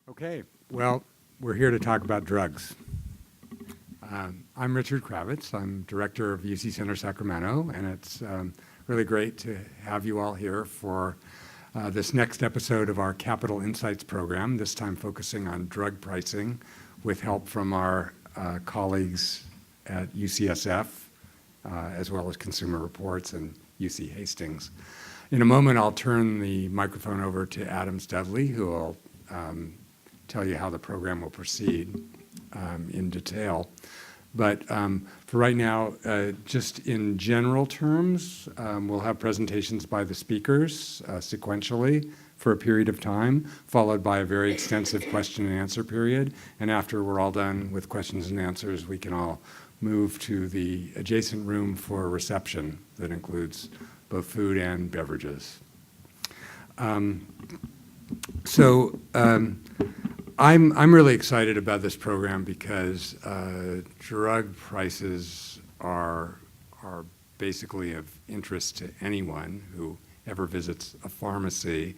Okay, well, we're here to talk about drugs. I'm Richard Kravitz. I'm director of UC Center Sacramento, and it's really great to have you all here for this next episode of our Capital Insights program, this time focusing on drug pricing with help from our colleagues at UCSF, as well as Consumer Reports and UC Hastings. In a moment, I'll turn the microphone over to Adam Studley, who will tell you how the program will proceed in detail. But for right now, just in general terms, we'll have presentations by the speakers sequentially for a period of time, followed by a very extensive question and answer period. And after we're all done with questions and answers, we can all move to the adjacent room for a reception that includes both food and beverages. I'm really excited about this program because drug prices are basically of interest to anyone who ever visits a pharmacy.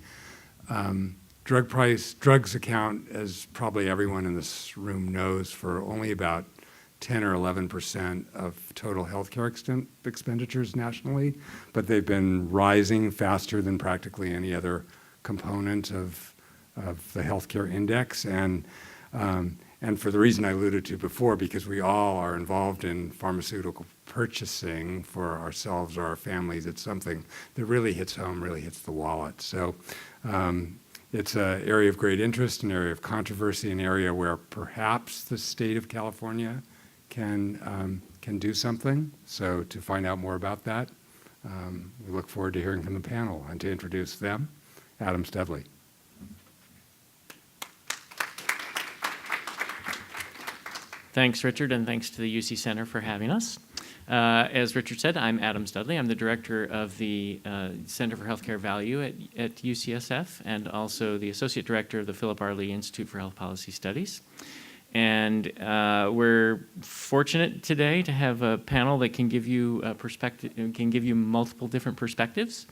Drugs account, as probably everyone in this room knows, for only about 10 or 11% of total healthcare expenditures nationally, but they've been rising faster than practically any other component of the healthcare index, and for the reason I alluded to before, because we all are involved in pharmaceutical purchasing for ourselves or our families. It's something that really hits home, really hits the wallet. So it's an area of great interest, an area of controversy, an area where perhaps the state of California can do something. So to find out more about that, we look forward to hearing from the panel, and to introduce them, Adam Studley. Thanks, Richard, and thanks to the UC Center for having us. As Richard said, I'm Adam Studley. I'm the director of the Center for Healthcare Value at UCSF, and also the associate director of the Philip R. Lee Institute for Health Policy Studies. And we're fortunate today to have a panel that can give you a perspective, can give you multiple different perspectives.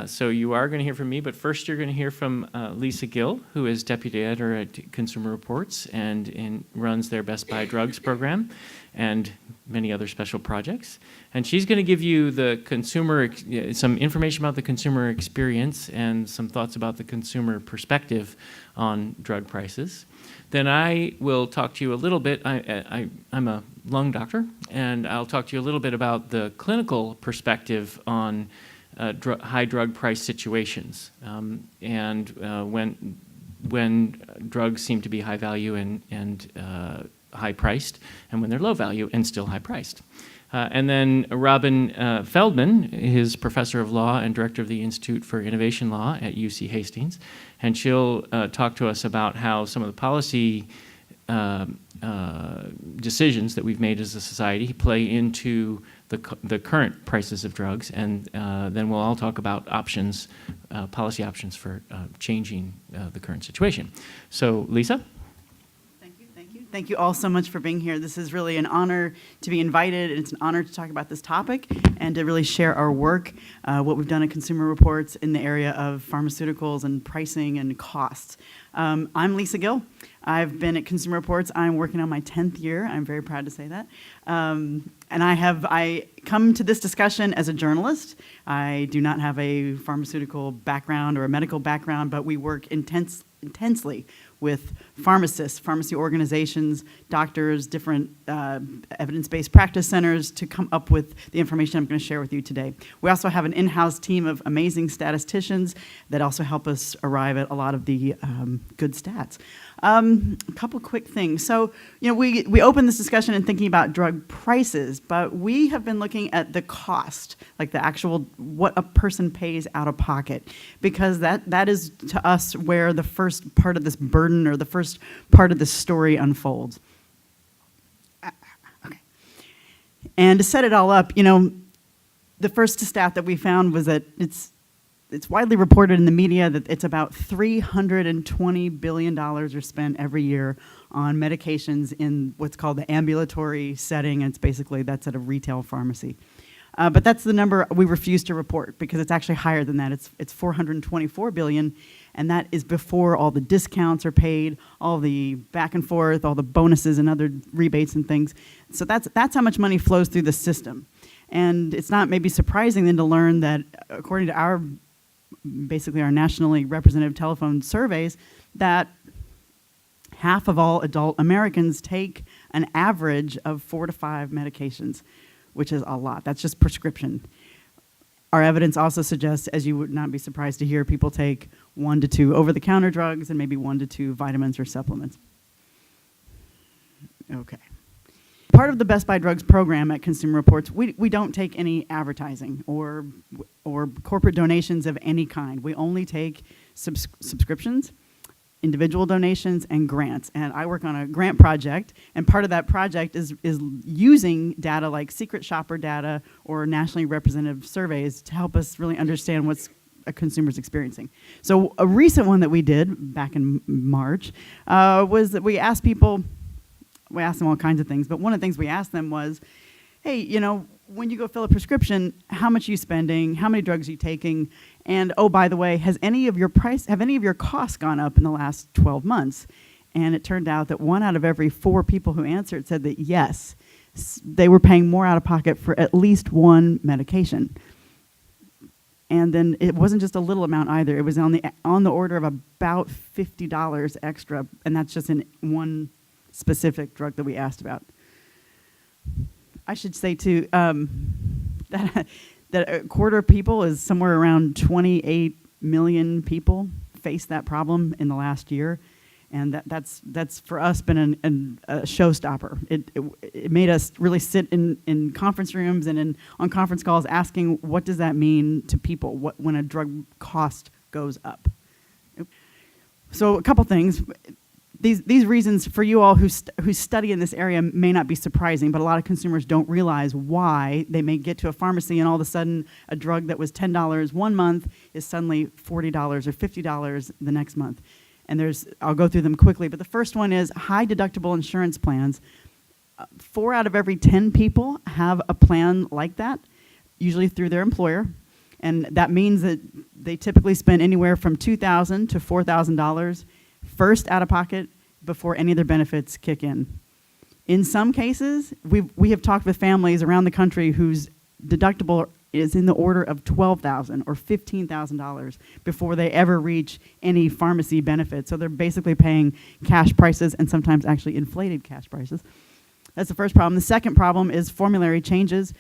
So you are going to hear from me, but first you're going to hear from Lisa Gill, who is deputy editor at Consumer Reports and runs their Best Buy Drugs program and many other special projects. And she's going to give you some information about the consumer experience and some thoughts about the consumer perspective on drug prices. Then I will talk to you a little bit. I'm a lung doctor, and I'll talk to you a little bit about the clinical perspective on high drug price situations, and when drugs seem to be high value and high priced, and when they're low value and still high priced. And then Robin Feldman is professor of law and director of the Institute for Innovation Law at UC Hastings, and she'll talk to us about how some of the policy decisions that we've made as a society play into the current prices of drugs, and then we'll all talk about options, policy options for changing the current situation. So, Lisa? Thank you all so much for being here. This is really an honor to be invited, and it's an honor to talk about this topic and to really share our work, what we've done at Consumer Reports in the area of pharmaceuticals and pricing and costs. I'm Lisa Gill. I've been at Consumer Reports. I'm working on my 10th year. I'm very proud to say that. And I come to this discussion as a journalist. I do not have a pharmaceutical background or a medical background, but we work intensely with pharmacists, pharmacy organizations, doctors, different evidence-based practice centers to come up with the information I'm going to share with you today. We also have an in-house team of amazing statisticians that also help us arrive at a lot of the good stats. A couple quick things. So, we opened this discussion in thinking about drug prices, but we have been looking at the cost, like the actual, what a person pays out of pocket, because that is, to us, where the first part of this burden or the first part of this story unfolds. Okay. And to set it all up, the first stat that we found was that it's widely reported in the media that it's about $320 billion are spent every year on medications in what's called the ambulatory setting, and that's at a retail pharmacy. But that's the number we refuse to report because it's actually higher than that. It's $424 billion, And that is before all the discounts are paid, all the back and forth, all the bonuses and other rebates and things. So that's how much money flows through the system. And it's not maybe surprising then to learn that according to basically our nationally representative telephone surveys, that half of all adult Americans take an average of 4 to 5 medications, which is a lot. That's just prescription. Our evidence also suggests, as you would not be surprised to hear, people take 1 to 2 over-the-counter drugs and maybe 1 to 2 vitamins or supplements. Okay. Part of the Best Buy Drugs program at Consumer Reports, we don't take any advertising or corporate donations of any kind. We only take subscriptions, individual donations, and grants. And I work on a grant project, and part of that project is using data like secret shopper data or nationally representative surveys to help us really understand what's a consumer's experiencing. So a recent one that we did back in March was that we asked them all kinds of things, but one of the things we asked them was, hey, when you go fill a prescription, how much are you spending? How many drugs are you taking? And oh, by the way, have any of your costs gone up in the last 12 months? And it turned out that 1 out of every 4 people who answered said that yes, they were paying more out of pocket for at least one medication. And then it wasn't just a little amount either. It was on the order of about $50 extra, and that's just in one specific drug that we asked about. I should say too that a quarter of people is somewhere around 28 million people face that problem in the last year, and that's for us been a showstopper. It made us really sit in conference rooms and on conference calls asking, what does that mean to people when a drug cost goes up? So a couple things. These reasons for you all who study in this area may not be surprising, but a lot of consumers don't realize why they may get to a pharmacy and all of a sudden a drug that was $10 one month is suddenly $40 or $50 the next month. And I'll go through them quickly, but the first one is high deductible insurance plans. 4 out of every 10 people have a plan like that, usually through their employer. And that means that they typically spend anywhere from $2,000 to $4,000 first out of pocket before any of their benefits kick in. In some cases, we have talked with families around the country whose deductible is in the order of $12,000 or $15,000 before they ever reach any pharmacy benefit. So they're basically paying cash prices and sometimes actually inflated cash prices. That's the first problem. The second problem is formulary changes.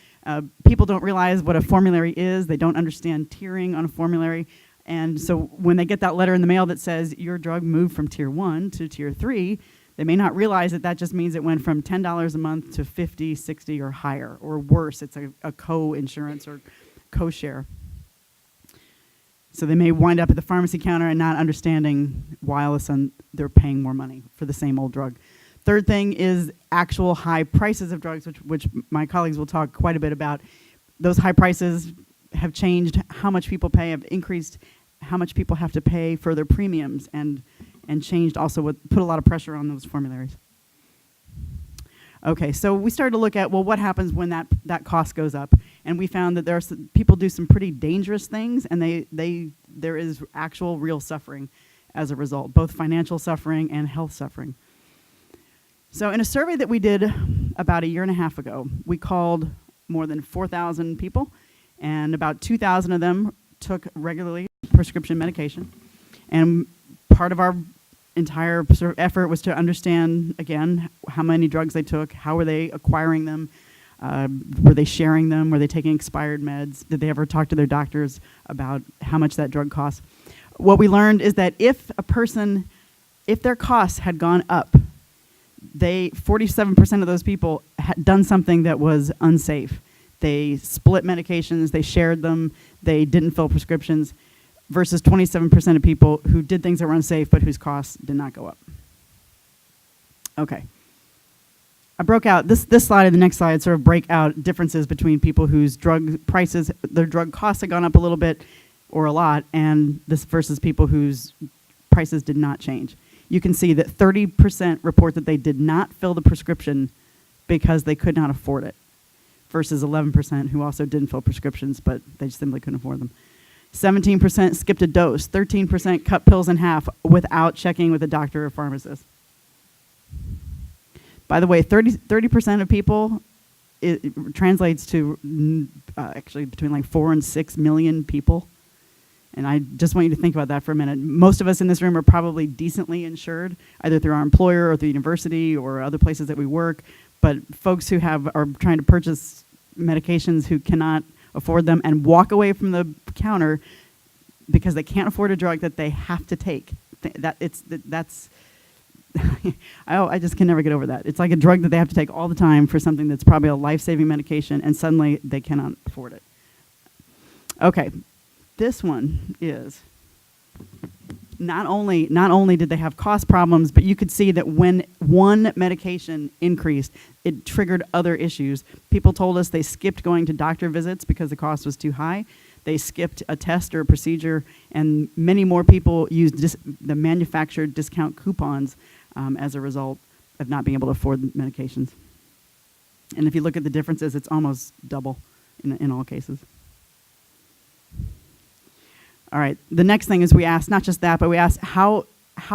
People don't realize what a formulary is. They don't understand tiering on a formulary. And so when they get that letter in the mail that says your drug moved from tier 1 to tier 3, they may not realize that just means it went from $10 a month to $50, $60 or higher, or worse, it's a co-insurance or co-share. So they may wind up at the pharmacy counter and not understanding why all of a sudden they're paying more money for the same old drug. Third thing is actual high prices of drugs, which my colleagues will talk quite a bit about. Those high prices have changed how much people pay, have increased how much people have to pay for their premiums, and changed also put a lot of pressure on those formularies. Okay, so we started to look at, well, what happens when that cost goes up? And we found that people do some pretty dangerous things, and there is actual real suffering as a result, both financial suffering and health suffering. So in a survey that we did about 1.5 years ago, we called more than 4,000 people, and about 2,000 of them took regularly prescription medication. And part of our entire sort of effort was to understand, again, how many drugs they took, how were they acquiring them, were they sharing them, were they taking expired meds, did they ever talk to their doctors about how much that drug costs. What we learned is that if their costs had gone up, 47% of those people had done something that was unsafe. They split medications, they shared them, they didn't fill prescriptions, versus 27% of people who did things that were unsafe but whose costs did not go up. Okay. I broke out, this slide and the next slide sort of break out differences between people whose drug prices, their drug costs had gone up a little bit or a lot, and this versus people whose prices did not change. You can see that 30% report that they did not fill the prescription because they could not afford it, versus 11% who also didn't fill prescriptions, but they just simply couldn't afford them. 17% skipped a dose. 13% cut pills in half without checking with a doctor or pharmacist. By the way, 30% of people, it translates to actually between like 4 and 6 million people. And I just want you to think about that for a minute. Most of us in this room are probably decently insured, either through our employer or through university or other places that we work. But folks who are trying to purchase medications who cannot afford them and walk away from the counter because they can't afford a drug that they have to take. That's I just can never get over that. It's like a drug that they have to take all the time for something that's probably a life-saving medication, and suddenly they cannot afford it. Okay, this one is not only did they have cost problems, but you could see that when one medication increased, it triggered other issues. People told us they skipped going to doctor visits because the cost was too high. They skipped a test or a procedure, and many more people used the manufactured discount coupons as a result of not being able to afford medications. And if you look at the differences, it's almost double in all cases. All right, the next thing is we asked not just that, but we asked how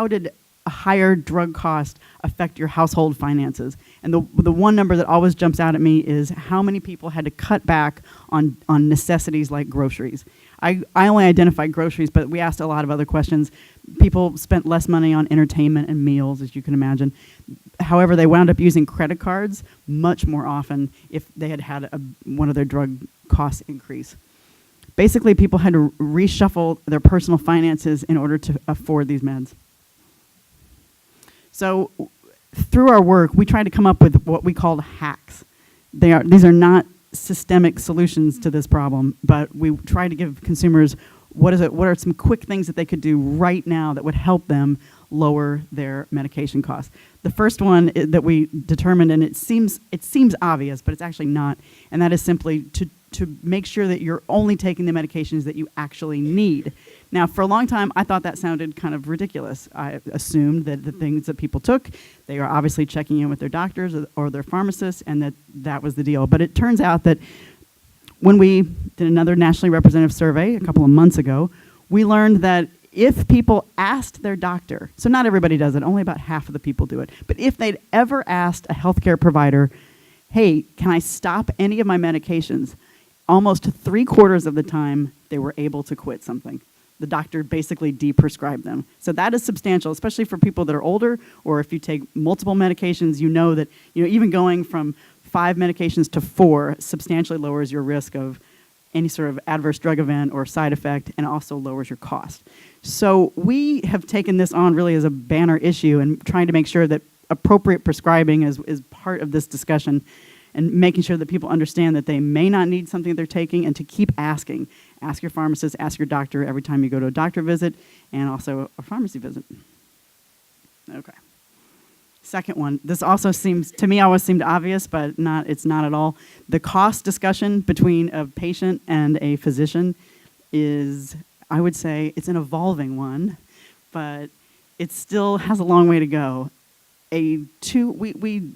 did a higher drug cost affect your household finances? And the one number that always jumps out at me is how many people had to cut back on necessities like groceries. I only identified groceries, but we asked a lot of other questions. People spent less money on entertainment and meals, as you can imagine. However, they wound up using credit cards much more often if they had one of their drug costs increase. Basically, people had to reshuffle their personal finances in order to afford these meds. So through our work, we try to come up with what we call hacks. These are not systemic solutions to this problem, but we try to give consumers what are some quick things that they could do right now that would help them lower their medication costs. The first one that we determined, and it seems obvious, but it's actually not, and that is simply to make sure that you're only taking the medications that you actually need. Now, for a long time, I thought that sounded kind of ridiculous. I assumed that the things that people took, they are obviously checking in with their doctors or their pharmacists, and that was the deal. But it turns out that when we did another nationally representative survey a couple of months ago, we learned that if people asked their doctor, so not everybody does it, only about half of the people do it, but if they'd ever asked a healthcare provider, hey, can I stop any of my medications? Almost 3/4 of the time, they were able to quit something. The doctor basically deprescribed them. So that is substantial, especially for people that are older, or if you take multiple medications, you know that even going from 5 medications to 4 substantially lowers your risk of any sort of adverse drug event or side effect, and also lowers your cost. So we have taken this on really as a banner issue and trying to make sure that appropriate prescribing is part of this discussion, and making sure that people understand that they may not need something they're taking, and to keep asking. Ask your pharmacist, ask your doctor every time you go to a doctor visit, and also a pharmacy visit. Okay. Second one, this also seems, to me, always seemed obvious, but it's not at all. The cost discussion between a patient and a physician is, I would say, it's an evolving one, but it still has a long way to go. We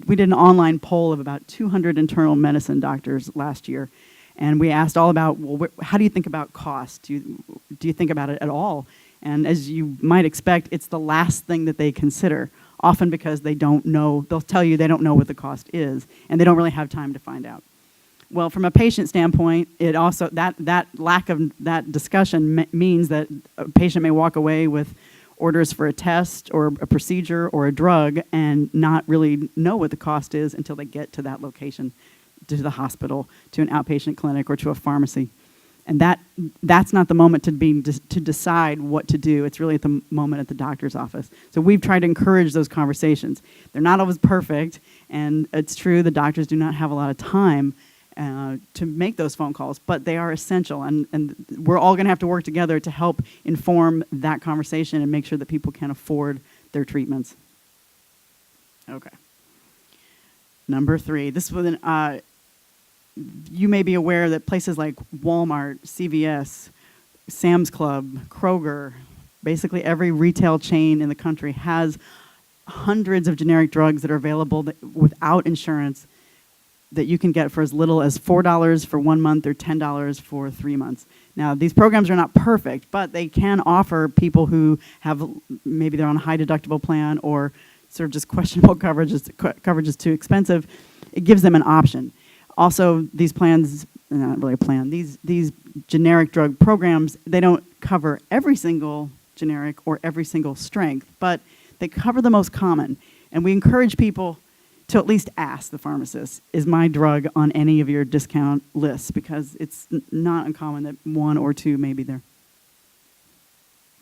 did an online poll of about 200 internal medicine doctors last year, and we asked all about, well, how do you think about cost? Do you think about it at all? And as you might expect, it's the last thing that they consider, often because they don't know. They'll tell you they don't know what the cost is, and they don't really have time to find out. Well, from a patient standpoint, it also that lack of that discussion means that a patient may walk away with orders for a test or a procedure or a drug and not really know what the cost is until they get to that location, to the hospital, to an outpatient clinic, or to a pharmacy. And that's not the moment to decide what to do. It's really at the moment at the doctor's office. So we've tried to encourage those conversations. They're not always perfect, and it's true the doctors do not have a lot of time to make those phone calls, but they are essential, and we're all going to have to work together to help inform that conversation and make sure that people can afford their treatments. Okay. Number 3, this was you may be aware that places like Walmart, CVS, Sam's Club, Kroger, basically every retail chain in the country has hundreds of generic drugs that are available without insurance that you can get for as little as $4 for 1 month or $10 for 3 months. Now, these programs are not perfect, but they can offer people who have, maybe they're on a high deductible plan or sort of just questionable coverage is too expensive. It gives them an option. Also, these plans, not really a plan, these generic drug programs, they don't cover every single generic or every single strength, but they cover the most common. And we encourage people to at least ask the pharmacist, is my drug on any of your discount lists? Because it's not uncommon that 1 or 2 may be there.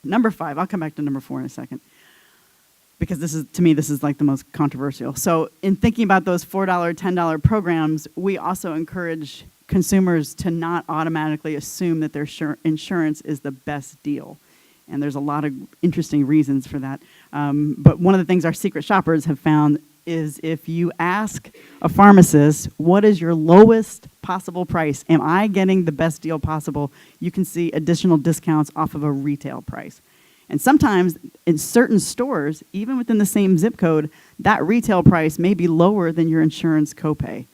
Number 5, I'll come back to number 4 in a second, because this is like the most controversial. So in thinking about those $4, $10 programs, we also encourage consumers to not automatically assume that their insurance is the best deal. And there's a lot of interesting reasons for that. But one of the things our secret shoppers have found is if you ask a pharmacist, what is your lowest possible price? Am I getting the best deal possible? You can see additional discounts off of a retail price. And sometimes in certain stores, even within the same zip code, that retail price may be lower than your insurance copay.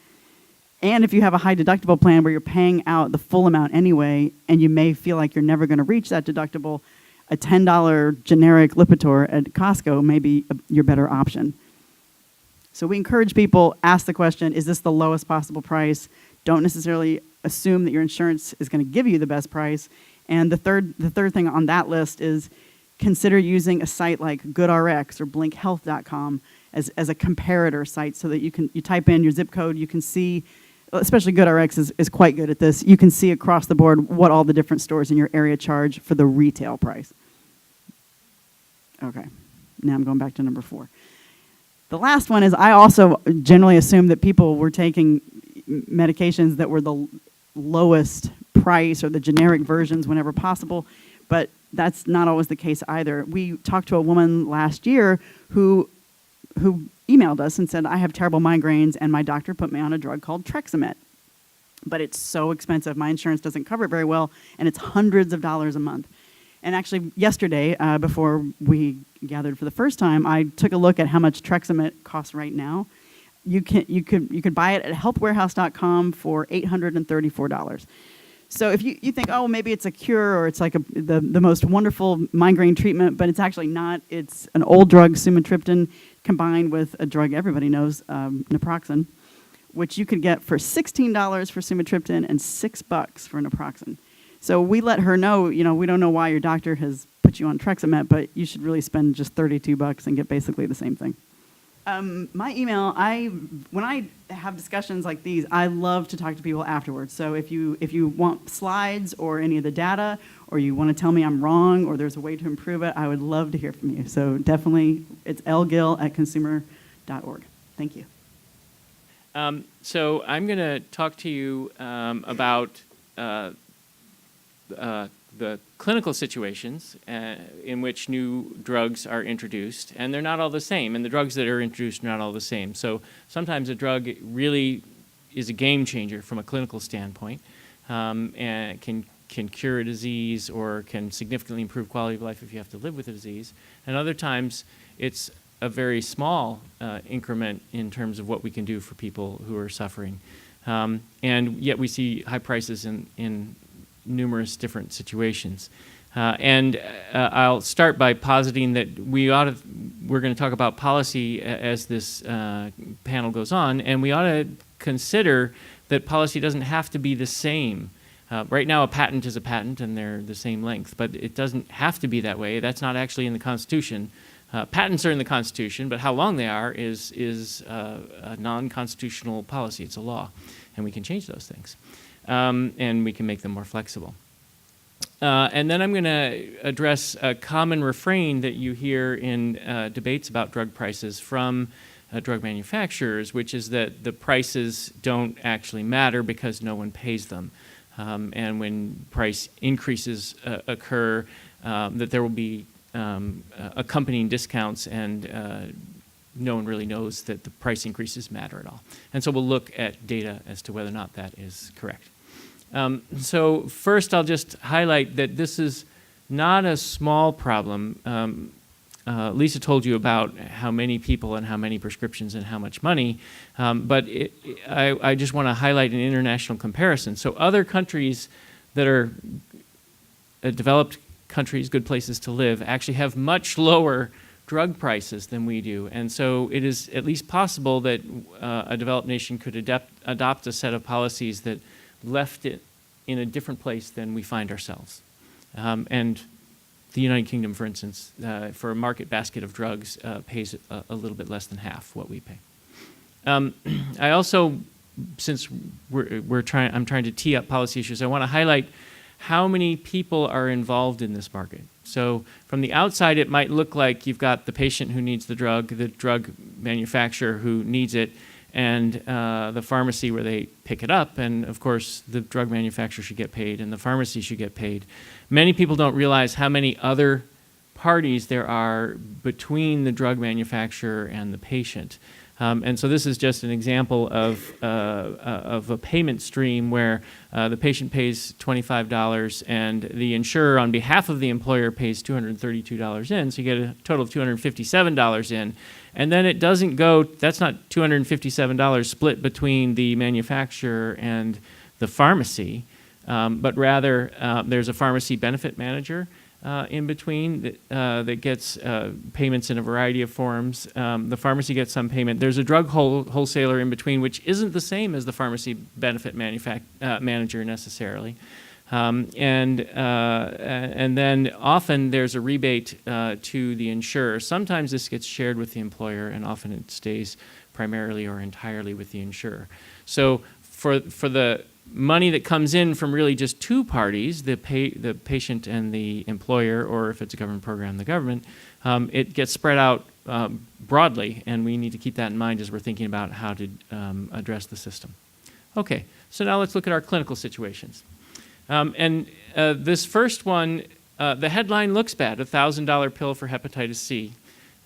And if you have a high deductible plan where you're paying out the full amount anyway, and you may feel like you're never going to reach that deductible, a $10 generic Lipitor at Costco may be your better option. So we encourage people, ask the question, is this the lowest possible price? Don't necessarily assume that your insurance is going to give you the best price. And the third thing on that list is consider using a site like GoodRx or BlinkHealth.com as a comparator site, so that you type in your zip code, you can see, especially GoodRx is quite good at this, you can see across the board what all the different stores in your area charge for the retail price. Okay, now I'm going back to number 4. The last one is, I also generally assume that people were taking medications that were the lowest price or the generic versions whenever possible, but that's not always the case either. We talked to a woman last year who emailed us and said, I have terrible migraines and my doctor put me on a drug called Trexamet, but it's so expensive. My insurance doesn't cover it very well, and it's hundreds of dollars a month. And actually, yesterday, before we gathered for the first time, I took a look at how much Trexamet costs right now. You could buy it at healthwarehouse.com for $834. So if you think, oh, maybe it's a cure or it's like the most wonderful migraine treatment, but it's actually not. It's an old drug, sumatriptan, combined with a drug everybody knows, naproxen, which you could get for $16 for sumatriptan and $6 for naproxen. So we let her know, we don't know why your doctor has put you on Trexamet, but you should really spend just $32 and get basically the same thing. My email, when I have discussions like these, I love to talk to people afterwards. So if you want slides or any of the data, or you want to tell me I'm wrong or there's a way to improve it, I would love to hear from you. So definitely, it's Gill@consumer.org. Thank you. So I'm going to talk to you about the clinical situations in which new drugs are introduced, and they're not all the same, and the drugs that are introduced are not all the same. So sometimes a drug really is a game changer from a clinical standpoint, and can cure a disease or can significantly improve quality of life if you have to live with a disease. And other times it's a very small increment in terms of what we can do for people who are suffering. And yet we see high prices in numerous different situations. I'll start by positing that we're going to talk about policy as this panel goes on, and we ought to consider that policy doesn't have to be the same. Right now, a patent is a patent, and they're the same length, but it doesn't have to be that way. That's not actually in the Constitution. Patents are in the Constitution, but how long they are is a non-constitutional policy. It's a law, and we can change those things. And we can make them more flexible. And then I'm going to address a common refrain that you hear in debates about drug prices from drug manufacturers, which is that the prices don't actually matter because no one pays them. And when price increases occur, that there will be accompanying discounts, and no one really knows that the price increases matter at all. And so we'll look at data as to whether or not that is correct. So first, I'll just highlight that this is not a small problem. Lisa told you about how many people and how many prescriptions and how much money, but I just want to highlight an international comparison. So other countries that are developed countries, good places to live, actually have much lower drug prices than we do. And so it is at least possible that a developed nation could adopt a set of policies that left it in a different place than we find ourselves. And the United Kingdom, for instance, for a market basket of drugs, pays a little bit less than half what we pay. I also, since I'm trying to tee up policy issues, I want to highlight how many people are involved in this market. So from the outside, it might look like you've got the patient who needs the drug manufacturer who needs it, and the pharmacy where they pick it up. And of course, the drug manufacturer should get paid, and the pharmacy should get paid. Many people don't realize how many other parties there are between the drug manufacturer and the patient. And so this is just an example of a payment stream where the patient pays $25 and the insurer on behalf of the employer pays $232 in, so you get a total of $257 in. And then it doesn't go, that's not $257 split between the manufacturer and the pharmacy, but rather there's a pharmacy benefit manager in between that gets payments in a variety of forms. The pharmacy gets some payment. There's a drug wholesaler in between, which isn't the same as the pharmacy benefit manager necessarily. And then often there's a rebate to the insurer. Sometimes this gets shared with the employer, and often it stays primarily or entirely with the insurer. So for the money that comes in from really just two parties, the patient and the employer, or if it's a government program, the government, it gets spread out broadly, and we need to keep that in mind as we're thinking about how to address the system. Okay, so now let's look at our clinical situations. This first one, the headline looks bad, $1,000 pill for hepatitis C.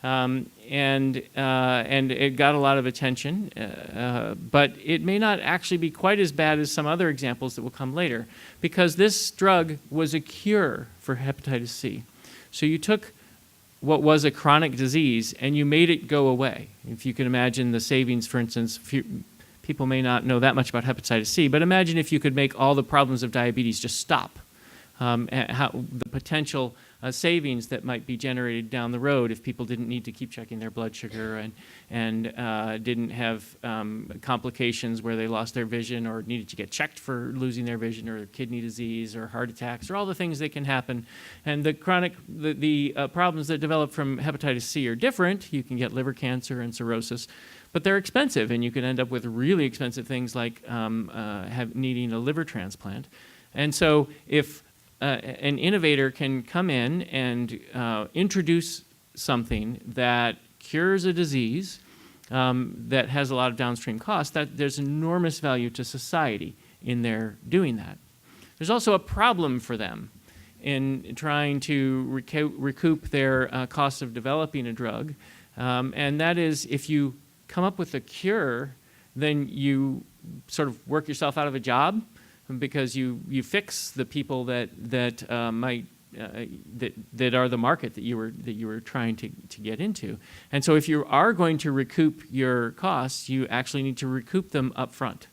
And it got a lot of attention, but it may not actually be quite as bad as some other examples that will come later, because this drug was a cure for hepatitis C. So you took what was a chronic disease and you made it go away. If you can imagine the savings, for instance, people may not know that much about hepatitis C, but imagine if you could make all the problems of diabetes just stop. How the potential savings that might be generated down the road if people didn't need to keep checking their blood sugar and didn't have complications where they lost their vision or needed to get checked for losing their vision, or kidney disease or heart attacks, or all the things that can happen. And the chronic problems that develop from hepatitis C are different. You can get liver cancer and cirrhosis, but they're expensive, and you can end up with really expensive things like needing a liver transplant. And so if an innovator can come in and introduce something that cures a disease that has a lot of downstream costs, that there's enormous value to society in their doing that. There's also a problem for them in trying to recoup their costs of developing a drug, and that is, if you come up with a cure, then you sort of work yourself out of a job, because you fix the people that are the market that you were trying to get into. And so if you are going to recoup your costs, you actually need to recoup them up front.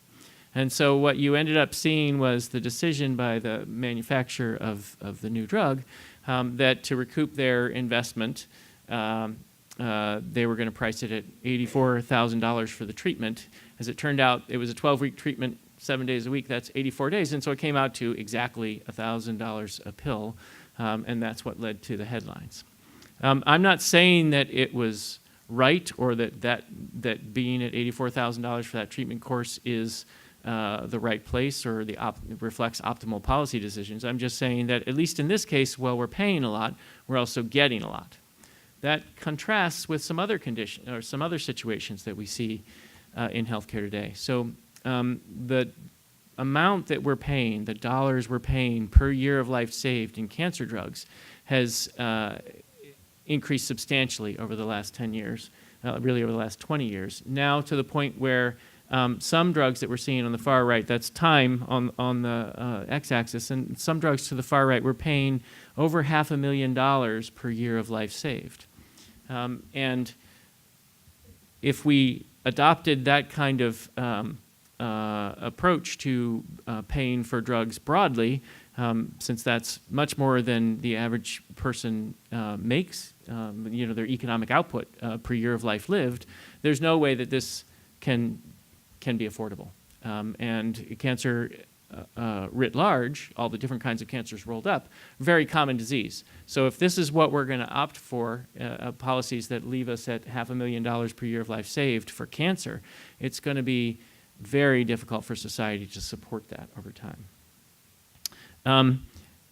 And so what you ended up seeing was the decision by the manufacturer of the new drug that to recoup their investment, they were going to price it at $84,000 for the treatment. As it turned out, it was a 12-week treatment, 7 days a week. That's 84 days. And so it came out to exactly $1,000 a pill, and that's what led to the headlines. I'm not saying that it was right, or that being at $84,000 for that treatment course is the right place, or reflects optimal policy decisions. I'm just saying that, at least in this case, while we're paying a lot, we're also getting a lot. That contrasts with some other conditions or some other situations that we see in healthcare today. So the amount that we're paying, the dollars we're paying per year of life saved in cancer drugs, has increased substantially over the last 10 years, really over the last 20 years, now to the point where some drugs that we're seeing on the far right, that's time on the x-axis, and some drugs to the far right, we're paying over $500,000 per year of life saved. And if we adopted that kind of approach to paying for drugs broadly, since that's much more than the average person makes, their economic output per year of life lived, there's no way that this can be affordable. And cancer writ large, all the different kinds of cancers rolled up, very common disease. So if this is what we're going to opt for, policies that leave us at $500,000 per year of life saved for cancer, it's going to be very difficult for society to support that over time.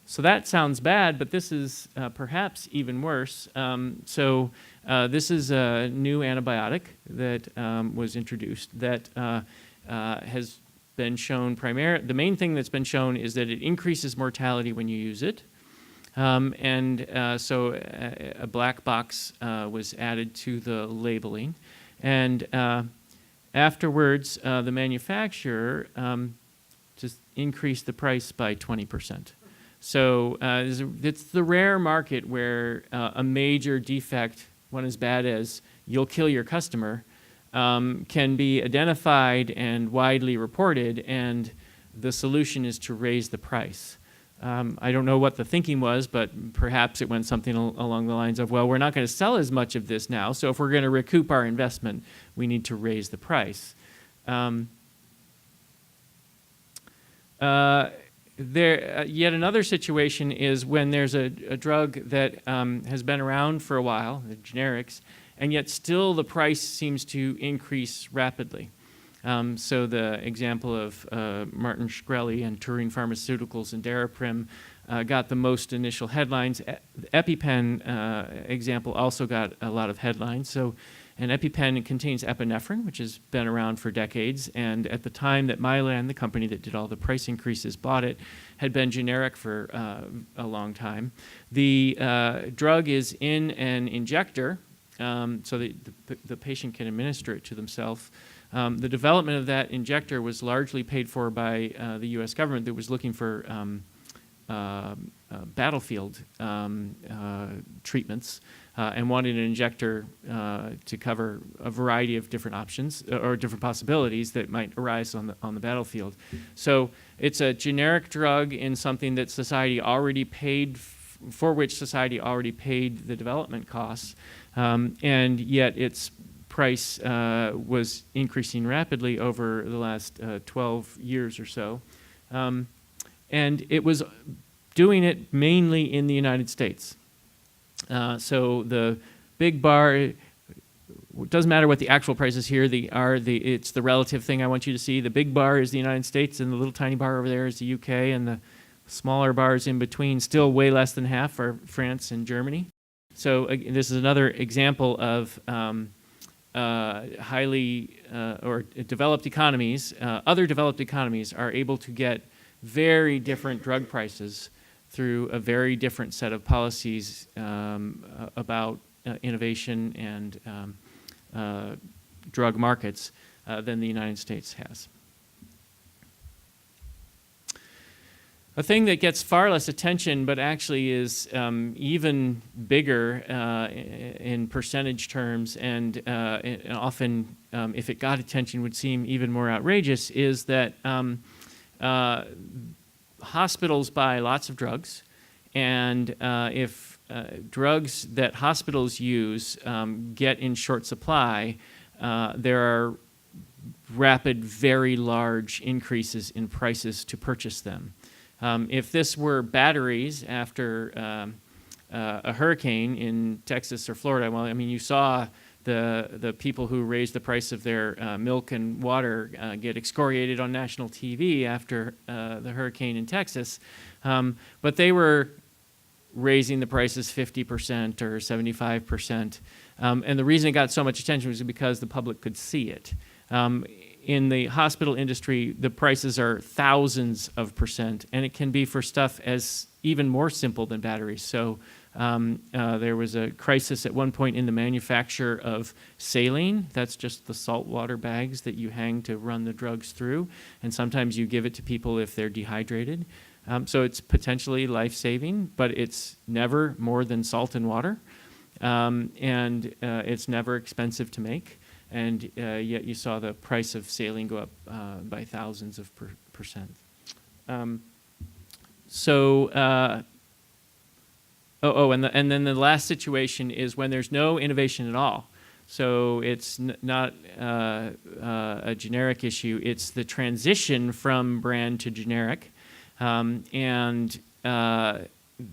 So that sounds bad, but this is perhaps even worse. This is a new antibiotic that was introduced that has been shown the main thing that's been shown is that it increases mortality when you use it. So a black box was added to the labeling. And afterwards, the manufacturer just increased the price by 20%. So it's the rare market where a major defect, one as bad as you'll kill your customer, can be identified and widely reported, and the solution is to raise the price. I don't know what the thinking was, but perhaps it went something along the lines of, well, we're not going to sell as much of this now, so if we're going to recoup our investment, we need to raise the price. Yet another situation is when there's a drug that has been around for a while, the generics, and yet still the price seems to increase rapidly. So the example of Martin Shkreli and Turing Pharmaceuticals and Daraprim got the most initial headlines. The EpiPen example also got a lot of headlines. So an EpiPen contains epinephrine, which has been around for decades, and at the time that Mylan, the company that did all the price increases, bought it, had been generic for a long time. The drug is in an injector, so the patient can administer it to themselves. The development of that injector was largely paid for by the U.S. government that was looking for battlefield treatments and wanted an injector to cover a variety of different options or different possibilities that might arise on the battlefield. So it's a generic drug in something that society already paid for which society already paid the development costs, and yet its price was increasing rapidly over the last 12 years or so. And it was doing it mainly in the United States. So the big bar, it doesn't matter what the actual prices here it's the relative thing I want you to see. The big bar is the United States, and the little tiny bar over there is the UK, and the smaller bars in between, still way less than half, are France and Germany. So this is another example of highly or developed economies. Other developed economies are able to get very different drug prices through a very different set of policies about innovation and drug markets than the United States has. A thing that gets far less attention, but actually is even bigger in percentage terms, and often, if it got attention, would seem even more outrageous, is that hospitals buy lots of drugs, and if drugs that hospitals use get in short supply, there are rapid, very large increases in prices to purchase them. If this were batteries after a hurricane in Texas or Florida, well, I mean, you saw the people who raised the price of their milk and water get excoriated on national TV after the hurricane in Texas. But they were raising the prices 50% or 75%. And the reason it got so much attention was because the public could see it. In the hospital industry, the prices are thousands of %, and it can be for stuff as even more simple than batteries. So there was a crisis at one point in the manufacture of saline. That's just the saltwater bags that you hang to run the drugs through, and sometimes you give it to people if they're dehydrated. So it's potentially life-saving, but it's never more than salt and water. and it's never expensive to make. And yet you saw the price of saline go up by thousands of percent. And then the last situation is when there's no innovation at all. So it's not a generic issue. It's the transition from brand to generic. And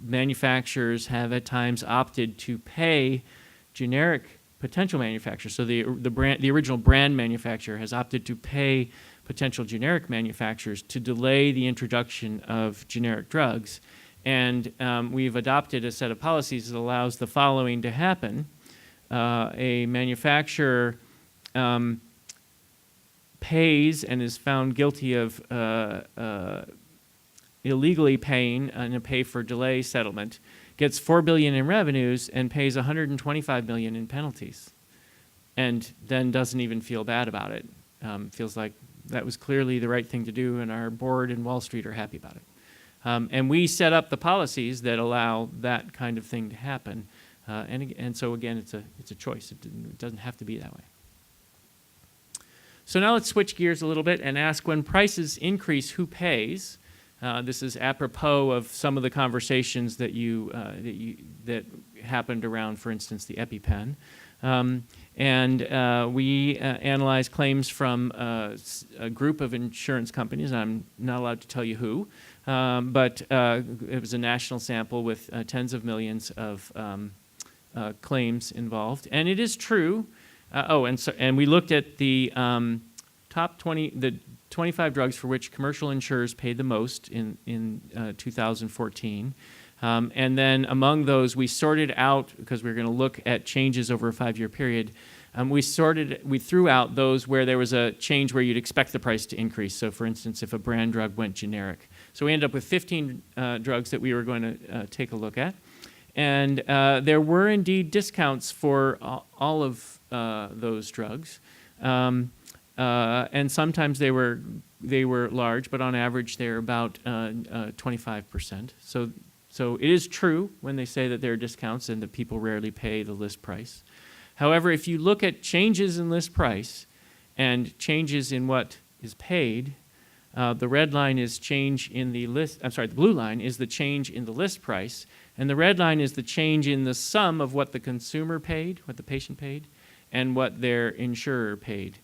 manufacturers have at times opted to pay generic potential manufacturers. So the original brand manufacturer has opted to pay potential generic manufacturers to delay the introduction of generic drugs. And we've adopted a set of policies that allows the following to happen. A manufacturer pays and is found guilty of illegally paying in a pay-for-delay settlement, gets $4 billion in revenues and pays $125 million in penalties, and then doesn't even feel bad about it. Feels like that was clearly the right thing to do, and our board and Wall Street are happy about it. And we set up the policies that allow that kind of thing to happen. And so again, it's a choice. It doesn't have to be that way. So now let's switch gears a little bit and ask, when prices increase, who pays? This is apropos of some of the conversations that that happened around, for instance, the EpiPen. We analyzed claims from a group of insurance companies. I'm not allowed to tell you who, but it was a national sample with tens of millions of claims involved. And it is true. And we looked at the top 25 drugs for which commercial insurers paid the most in 2014. And then among those, we sorted out, because we were going to look at changes over a 5-year period, we threw out those where there was a change where you'd expect the price to increase. So for instance, if a brand drug went generic. So we ended up with 15 drugs that we were going to take a look at. And there were indeed discounts for all of those drugs. And sometimes they were large, but on average they're about 25%. So it is true when they say that there are discounts and that people rarely pay the list price. However, if you look at changes in list price and changes in what is paid, the red line is change in the list. I'm sorry, the blue line is the change in the list price, and the red line is the change in the sum of what the consumer paid, what the patient paid, and what their insurer paid,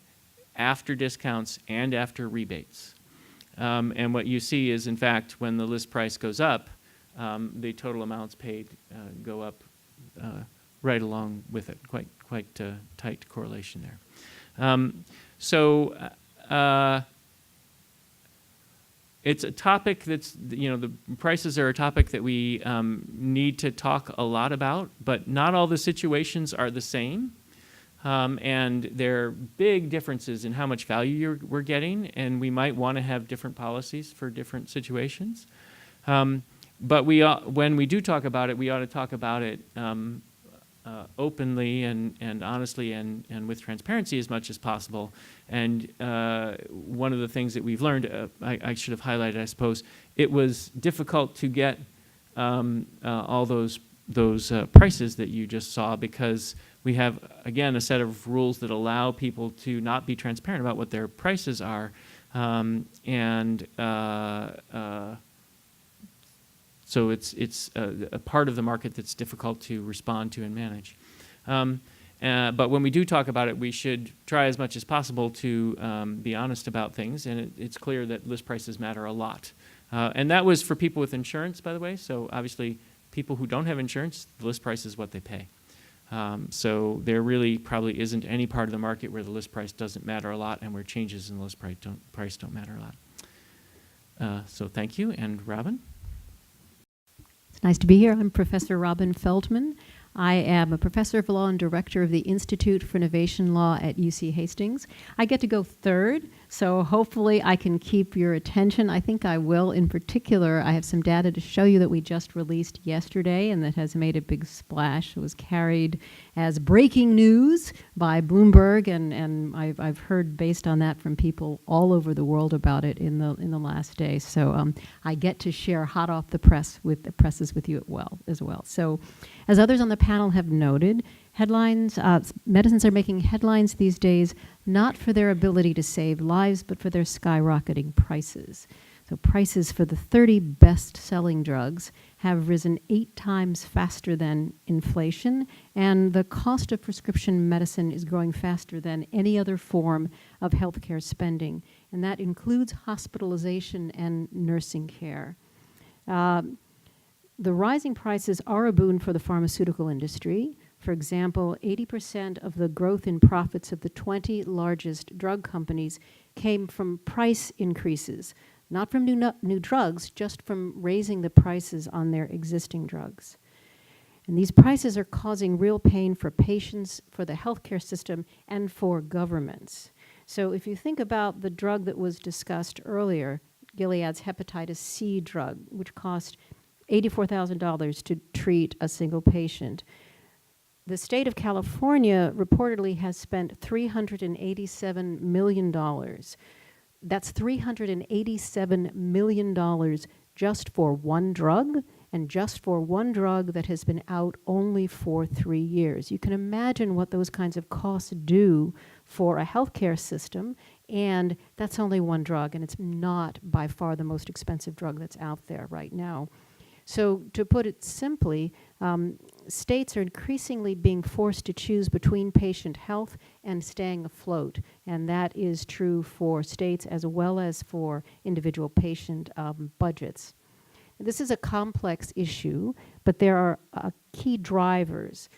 after discounts and after rebates. And what you see is, in fact, when the list price goes up, the total amounts paid go up right along with it. Quite tight correlation there. It's a topic that's, the prices are a topic that we need to talk a lot about, but not all the situations are the same. And there are big differences in how much value we're getting, and we might want to have different policies for different situations. But when we do talk about it, we ought to talk about it openly and honestly and with transparency as much as possible. And one of the things that we've learned, I should have highlighted, I suppose, it was difficult to get all those prices that you just saw, because we have, again, a set of rules that allow people to not be transparent about what their prices are. So it's a part of the market that's difficult to respond to and manage. But when we do talk about it, we should try as much as possible to be honest about things. And it's clear that list prices matter a lot. And that was for people with insurance, by the way. So obviously, people who don't have insurance, the list price is what they pay. So there really probably isn't any part of the market where the list price doesn't matter a lot and where changes in the list price don't matter a lot. So thank you. And Robin? It's nice to be here. I'm Professor Robin Feldman. I am a professor of law and director of the Institute for Innovation Law at UC Hastings. I get to go third, So hopefully I can keep your attention. I think I will. In particular, I have some data to show you that we just released yesterday and that has made a big splash. It was carried as breaking news by Bloomberg, and I've heard based on that from people all over the world about it in the last day. So I get to share hot off the presses with you as well. So as others on the panel have noted, headlines, medicines are making headlines these days, not for their ability to save lives, but for their skyrocketing prices. So prices for the 30 best-selling drugs have risen 8 times faster than inflation, and the cost of prescription medicine is growing faster than any other form of healthcare spending, and that includes hospitalization and nursing care. The rising prices are a boon for the pharmaceutical industry. For example, 80% of the growth in profits of the 20 largest drug companies came from price increases, not from new drugs, just from raising the prices on their existing drugs. And these prices are causing real pain for patients, for the healthcare system, and for governments. So if you think about the drug that was discussed earlier, Gilead's hepatitis C drug, which cost $84,000 to treat a single patient. The state of California reportedly has spent $387 million. That's $387 million just for one drug, and just for one drug that has been out only for 3 years. You can imagine what those kinds of costs do for a healthcare system, and that's only one drug, and it's not by far the most expensive drug that's out there right now. So to put it simply, states are increasingly being forced to choose between patient health and staying afloat, and that is true for states as well as for individual patient budgets. This is a complex issue, but there are key drivers.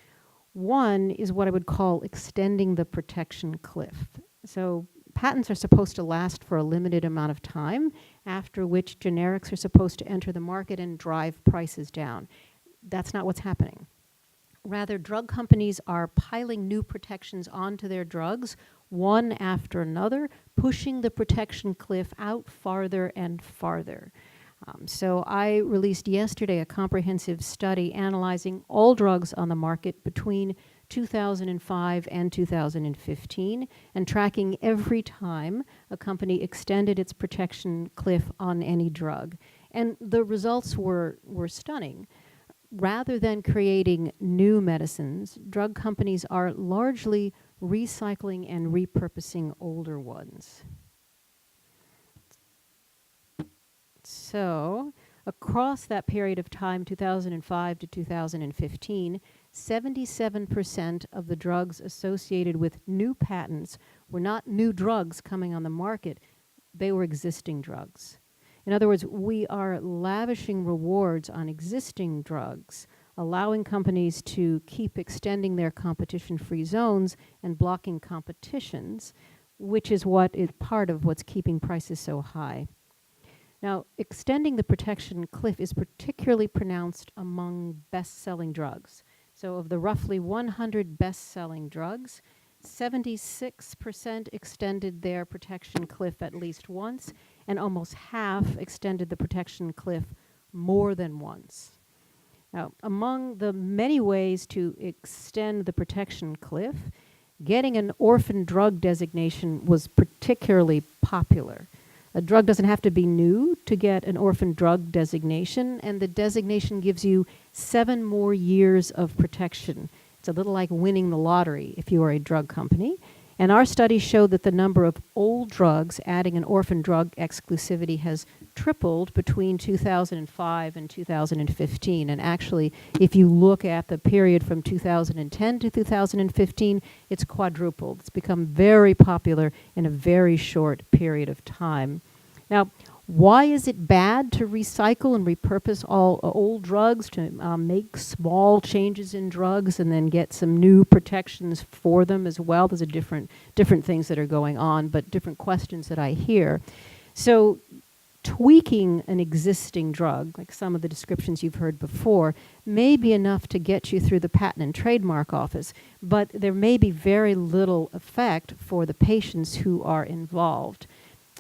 One is what I would call extending the protection cliff. So patents are supposed to last for a limited amount of time, after which generics are supposed to enter the market and drive prices down. That's not what's happening. Rather, drug companies are piling new protections onto their drugs, one after another, pushing the protection cliff out farther and farther. So I released yesterday a comprehensive study analyzing all drugs on the market between 2005 and 2015, and tracking every time a company extended its protection cliff on any drug. And the results were stunning. Rather than creating new medicines, drug companies are largely recycling and repurposing older ones. So, across that period of time, 2005 to 2015, 77% of the drugs associated with new patents were not new drugs coming on the market, they were existing drugs. In other words, we are lavishing rewards on existing drugs, allowing companies to keep extending their competition-free zones and blocking competitions, which is what is part of what's keeping prices so high. Now, extending the protection cliff is particularly pronounced among best-selling drugs. So of the roughly 100 best-selling drugs, 76% extended their protection cliff at least once, and almost half extended the protection cliff more than once. Now, among the many ways to extend the protection cliff, getting an orphan drug designation was particularly popular. A drug doesn't have to be new to get an orphan drug designation, and the designation gives you 7 more years of protection. It's a little like winning the lottery if you are a drug company. And our study showed that the number of old drugs adding an orphan drug exclusivity has tripled between 2005 and 2015. And actually, if you look at the period from 2010 to 2015, it's quadrupled. It's become very popular in a very short period of time. Now, why is it bad to recycle and repurpose all old drugs, to make small changes in drugs and then get some new protections for them as well? There's different things that are going on, but different questions that I hear. So tweaking an existing drug, like some of the descriptions you've heard before, may be enough to get you through the Patent and Trademark Office, but there may be very little effect for the patients who are involved.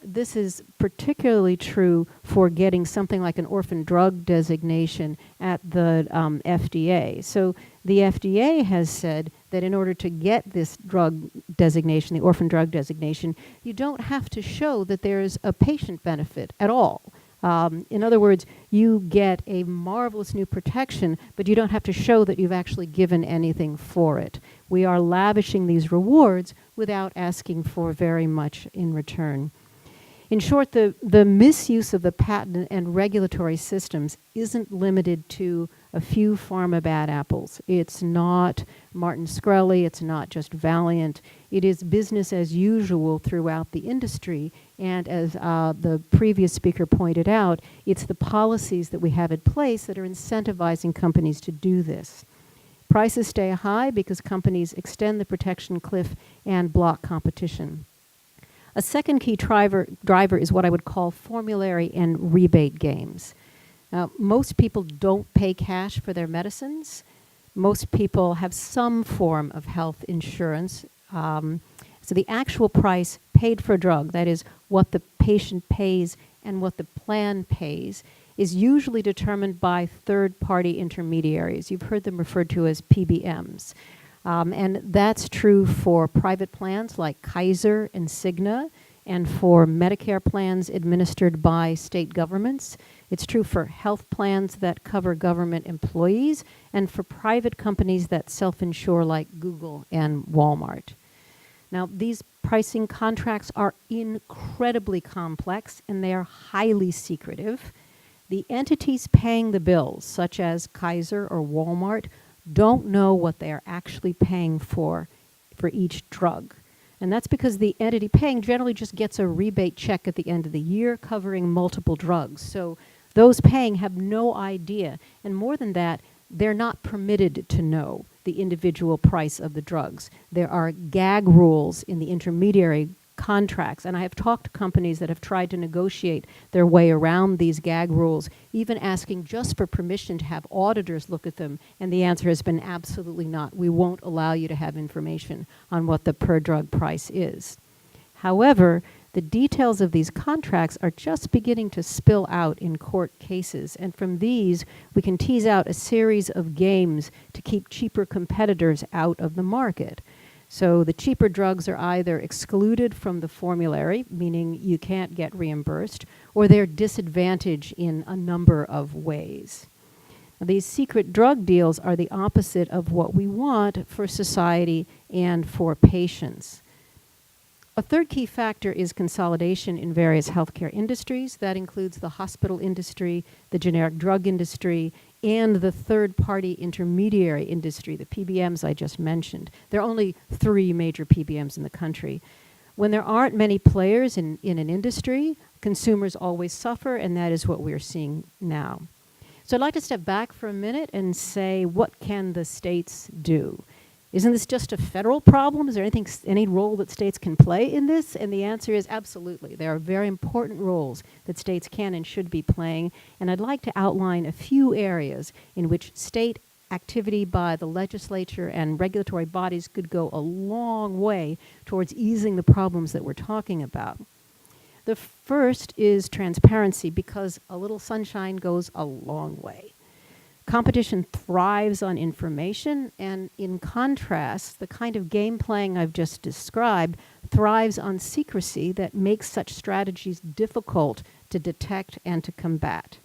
this is particularly true for getting something like an orphan drug designation at the FDA. So the FDA has said that in order to get this drug designation, the orphan drug designation, you don't have to show that there's a patient benefit at all. In other words, you get a marvelous new protection, but you don't have to show that you've actually given anything for it. We are lavishing these rewards without asking for very much in return. In short, the misuse of the patent and regulatory systems isn't limited to a few pharma bad apples. It's not Martin Shkreli, it's not just Valiant. It is business as usual throughout the industry, and as the previous speaker pointed out, it's the policies that we have in place that are incentivizing companies to do this. Prices stay high because companies extend the protection cliff and block competition. A second key driver is what I would call formulary and rebate games. Now, most people don't pay cash for their medicines. Most people have some form of health insurance. So the actual price paid for a drug, that is what the patient pays and what the plan pays, is usually determined by third-party intermediaries. You've heard them referred to as PBMs. And that's true for private plans like Kaiser and Cigna, and for Medicare plans administered by state governments. It's true for health plans that cover government employees, and for private companies that self-insure like Google and Walmart. Now, these pricing contracts are incredibly complex, and they are highly secretive. The entities paying the bills, such as Kaiser or Walmart, don't know what they are actually paying for each drug. And that's because the entity paying generally just gets a rebate check at the end of the year covering multiple drugs. So those paying have no idea. And more than that, they're not permitted to know the individual price of the drugs. There are gag rules in the intermediary contracts, and I have talked to companies that have tried to negotiate their way around these gag rules, even asking just for permission to have auditors look at them, and the answer has been absolutely not. We won't allow you to have information on what the per drug price is. However, the details of these contracts are just beginning to spill out in court cases, and from these we can tease out a series of games to keep cheaper competitors out of the market. So the cheaper drugs are either excluded from the formulary, meaning you can't get reimbursed, or they're disadvantaged in a number of ways. Now, these secret drug deals are the opposite of what we want for society and for patients. A third key factor is consolidation in various healthcare industries. That includes the hospital industry, the generic drug industry, and the third-party intermediary industry, the PBMs I just mentioned. There are only 3 major PBMs in the country. When there aren't many players in an industry, consumers always suffer, and that is what we're seeing now. So I'd like to step back for a minute and say, what can the states do? Isn't this just a federal problem? Is there any role that states can play in this? And the answer is absolutely. There are very important roles that states can and should be playing. And I'd like to outline a few areas in which state activity by the legislature and regulatory bodies could go a long way towards easing the problems that we're talking about. The first is transparency, because a little sunshine goes a long way. Competition thrives on information, and in contrast, the kind of game playing I've just described thrives on secrecy that makes such strategies difficult to detect and to combat.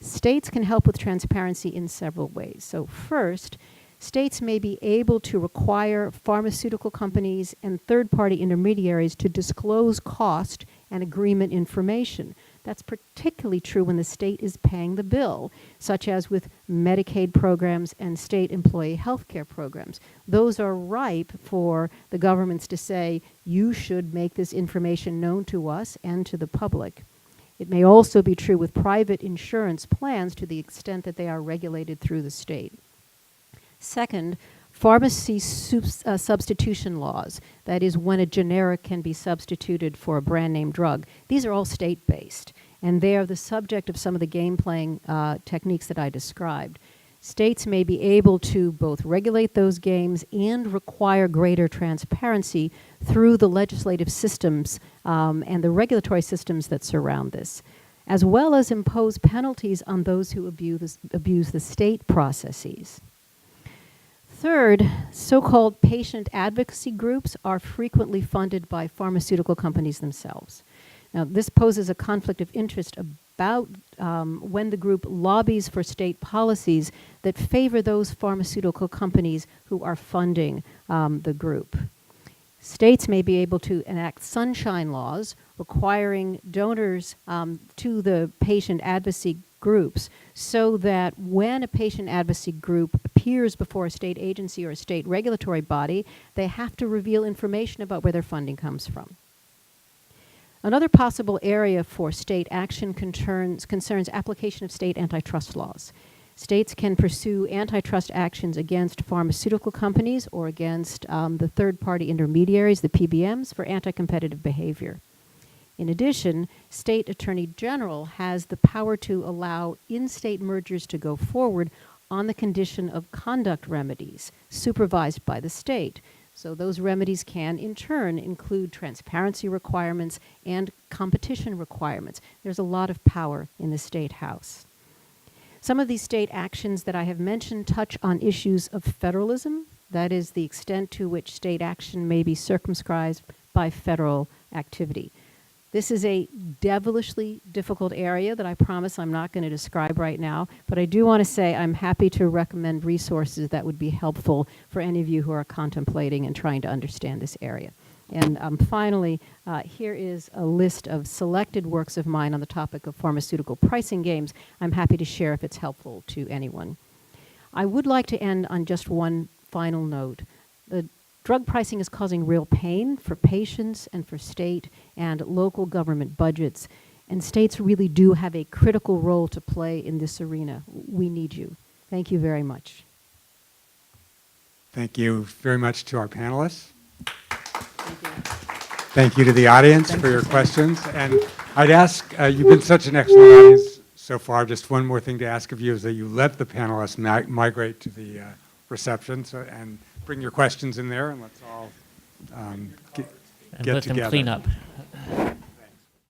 States can help with transparency in several ways. So first, states may be able to require pharmaceutical companies and third-party intermediaries to disclose cost and agreement information. That's particularly true when the state is paying the bill, such as with Medicaid programs and state employee health care programs. Those are ripe for the governments to say, you should make this information known to us and to the public. It may also be true with private insurance plans to the extent that they are regulated through the state. Second, pharmacy substitution laws, that is when a generic can be substituted for a brand name drug. These are all state-based, and they are the subject of some of the game-playing techniques that I described. States may be able to both regulate those games and require greater transparency through the legislative systems and the regulatory systems that surround this, as well as impose penalties on those who abuse the state processes. Third, so-called patient advocacy groups are frequently funded by pharmaceutical companies themselves. Now, this poses a conflict of interest about when the group lobbies for state policies that favor those pharmaceutical companies who are funding the group. States may be able to enact sunshine laws requiring donors to the patient advocacy groups so that when a patient advocacy group appears before a state agency or a state regulatory body, they have to reveal information about where their funding comes from. Another possible area for state action concerns application of state antitrust laws. States can pursue antitrust actions against pharmaceutical companies or against the third-party intermediaries, the PBMs, for anti-competitive behavior. In addition, State Attorney General has the power to allow in-state mergers to go forward on the condition of conduct remedies supervised by the state. So those remedies can, in turn, include transparency requirements and competition requirements. There's a lot of power in the State House. Some of these state actions that I have mentioned touch on issues of federalism, that is, the extent to which state action may be circumscribed by federal activity. This is a devilishly difficult area that I promise I'm not going to describe right now, but I do want to say I'm happy to recommend resources that would be helpful for any of you who are contemplating and trying to understand this area. And finally, here is a list of selected works of mine on the topic of pharmaceutical pricing games. I'm happy to share if it's helpful to anyone. I would like to end on just one final note. The drug pricing is causing real pain for patients and for state and local government budgets, and states really do have a critical role to play in this arena. We need you. Thank you very much. Thank you very much to our panelists. Thank you to the audience for your questions. And I'd ask, you've been such an excellent audience so far. Just one more thing to ask of you is that you let the panelists migrate to the reception and bring your questions in there, and let's all get let together. them clean up.